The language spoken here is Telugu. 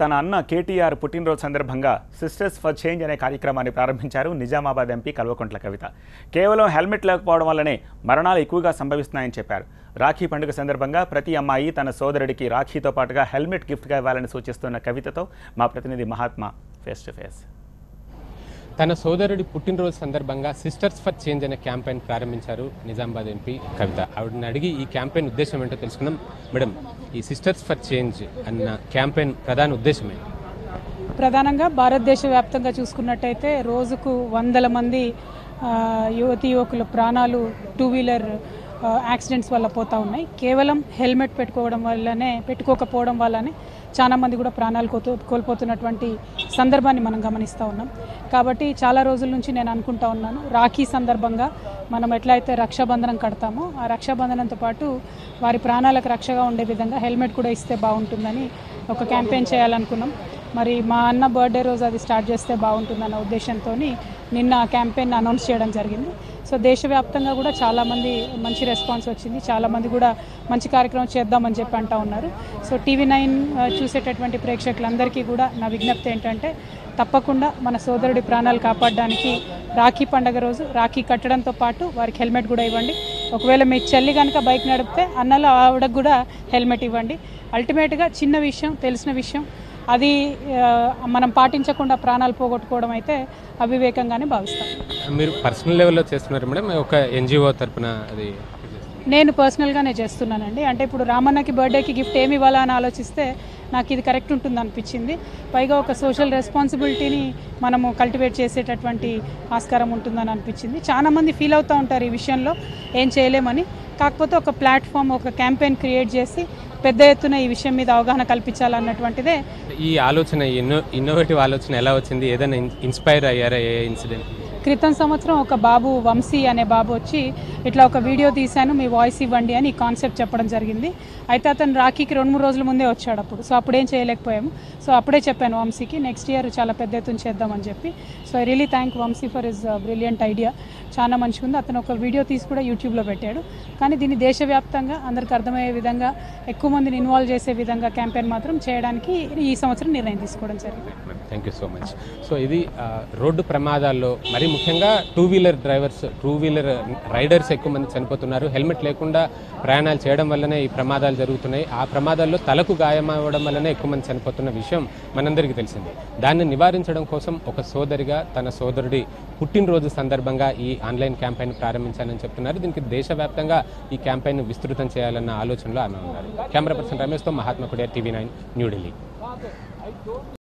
తన అన్న కేటీఆర్ పుట్టినరోజు సందర్భంగా సిస్టర్స్ ఫర్ చేంజ్ అనే కార్యక్రమాన్ని ప్రారంభించారు నిజామాబాద్ ఎంపీ కల్వకుంట్ల కవిత. కేవలం హెల్మెట్ లేకపోవడం వల్లనే మరణాలు ఎక్కువగా సంభవిస్తున్నాయని చెప్పారు. రాఖీ పండుగ సందర్భంగా ప్రతి అమ్మాయి తన సోదరుడికి రాఖీతో పాటుగా హెల్మెట్ గిఫ్ట్గా ఇవ్వాలని సూచిస్తున్న కవితతో మా ప్రతినిధి మహాత్మా ఫేస్ టు ఫేస్. తన సోదరుడి పుట్టినరోజు సందర్భంగా సిస్టర్స్ ఫర్ చేంజ్ అనే క్యాంపెయిన్ ప్రారంభించారు నిజామాబాద్ ఎంపీ కవిత. ఆవిడని అడిగి ఈ క్యాంపెయిన్ ఉద్దేశం ఏంటో తెలుసుకుందాం. మేడం, ఈ సిస్టర్స్ ఫర్ చేంజ్ అన్న క్యాంపెయిన్ ప్రధాన ఉద్దేశం ఏంటి? ప్రధానంగా భారతదేశ వ్యాప్తంగా చూసుకున్నట్టయితే రోజుకు వందల మంది యువతీ యువకుల ప్రాణాలు టూ వీలర్ యాక్సిడెంట్స్ వల్ల పోతూ ఉన్నాయి. కేవలం హెల్మెట్ పెట్టుకోకపోవడం వల్లనే చాలా మంది కూడా ప్రాణాలు కోల్పోతున్నటువంటి సందర్భాన్ని మనం గమనిస్తూ ఉన్నాం. కాబట్టి చాలా రోజుల నుంచి నేను అనుకుంటా ఉన్నాను, రాఖీ సందర్భంగా మనం ఎట్లయితే రక్షాబంధనం కడతామో ఆ రక్షాబంధనంతో పాటు వారి ప్రాణాలకు రక్షగా ఉండే విధంగా హెల్మెట్ కూడా ఇస్తే బాగుంటుందని ఒక క్యాంపెయిన్ చేయాలనుకున్నాం. మరి మా అన్న బర్త్డే రోజు అది స్టార్ట్ చేస్తే బాగుంటుందన్న ఉద్దేశంతో నిన్న ఆ క్యాంపెయిన్ అనౌన్స్ చేయడం జరిగింది. సో దేశవ్యాప్తంగా కూడా చాలామంది మంచి రెస్పాన్స్ వచ్చింది. చాలామంది కూడా మంచి కార్యక్రమం చేద్దామని చెప్పి అంటూ ఉన్నారు. సో TV9 చూసేటటువంటి ప్రేక్షకులందరికీ కూడా నా విజ్ఞప్తి ఏంటంటే, తప్పకుండా మన సోదరుడి ప్రాణాలు కాపాడడానికి రాఖీ పండుగ రోజు రాఖీ కట్టడంతో పాటు వారికి హెల్మెట్ కూడా ఇవ్వండి. ఒకవేళ మీ చెల్లి కనుక బైక్ నడిపితే అన్నలో ఆవిడకు కూడా హెల్మెట్ ఇవ్వండి. అల్టిమేట్గా చిన్న విషయం, తెలిసిన విషయం, అది మనం పాటించకుండా ప్రాణాలు పోగొట్టుకోవడం అయితే అవివేకంగానే భావిస్తాం. మీరు పర్సనల్ లెవెల్లో చేస్తున్నారు మేడం, ఒక NGO తరపున అది? నేను పర్సనల్గానే చేస్తున్నానండి. అంటే ఇప్పుడు రామన్నకి బర్త్డేకి గిఫ్ట్ ఏమి ఇవ్వాలా అని ఆలోచిస్తే నాకు ఇది కరెక్ట్ ఉంటుంది అనిపించింది. పైగా ఒక సోషల్ రెస్పాన్సిబిలిటీని మనము కల్టివేట్ చేసేటటువంటి ఆస్కారం ఉంటుందని అనిపించింది. చాలామంది ఫీల్ అవుతూ ఉంటారు ఈ విషయంలో ఏం చేయలేమని. కాకపోతే ఒక ప్లాట్ఫామ్, ఒక క్యాంపెయిన్ క్రియేట్ చేసి పెద్ద ఎత్తున ఈ విషయం మీద అవగాహన కల్పించాలన్నటువంటిదే ఈ ఆలోచన. ఇన్నోవేటివ్ ఆలోచన ఎలా వచ్చింది? ఏదైనా ఇన్స్పైర్ అయ్యారా ఏ ఇన్సిడెంట్? క్రితం సంవత్సరం ఒక బాబు, వంశీ అనే బాబు వచ్చి ఇట్లా ఒక వీడియో తీశాను, మీ వాయిస్ ఇవ్వండి అని ఈ కాన్సెప్ట్ చెప్పడం జరిగింది. అయితే అతను రాఖీకి 2-3 రోజుల ముందే వచ్చాడు అప్పుడు. సో అప్పుడేం చేయలేకపోయాము. సో అప్పుడే చెప్పాను వంశీకి, నెక్స్ట్ ఇయర్ చాలా పెద్ద ఎత్తున చేద్దామని చెప్పి. So I really thank Vamshi for his brilliant idea. చాలా మంచిగా ఉంది. అతను ఒక వీడియో తీసి కూడా యూట్యూబ్లో పెట్టాడు. కానీ దీన్ని దేశవ్యాప్తంగా అందరికి అర్థమయ్యే విధంగా, ఎక్కువ మందిని ఇన్వాల్వ్ చేసే విధంగా క్యాంపెయిన్ మాత్రం చేయడానికి ఈ సంవత్సరం నిర్ణయం తీసుకోవడం జరిగింది. Thank you so much. So ఇది రోడ్డు ప్రమాదాల్లో మరీ ముఖ్యంగా టూ వీలర్ రైడర్స్ ఎక్కువ మంది చనిపోతున్నారు. హెల్మెట్ లేకుండా ప్రయాణాలు చేయడం వల్లనే ఈ ప్రమాదాలు జరుగుతున్నాయి. ఆ ప్రమాదాల్లో తలకు గాయం అవ్వడం వల్లనే ఎక్కువ మంది చనిపోతున్న విషయం మనందరికీ తెలిసింది. దాన్ని నివారించడం కోసం ఒక సోదరిగా తన సోదరుడి పుట్టినరోజు సందర్భంగా ఈ ఆన్లైన్ క్యాంపెయిన్ ప్రారంభించాలని చెప్తున్నారు. దీనికి దేశవ్యాప్తంగా ఈ క్యాంపెయిన్ విస్తృతం చేయాలన్న ఆలోచనలో ఆమె ఉన్నారు. కెమెరా పర్సన్ రమేష్తో మహాత్మా కుడియా, TV9 న్యూఢిల్లీ.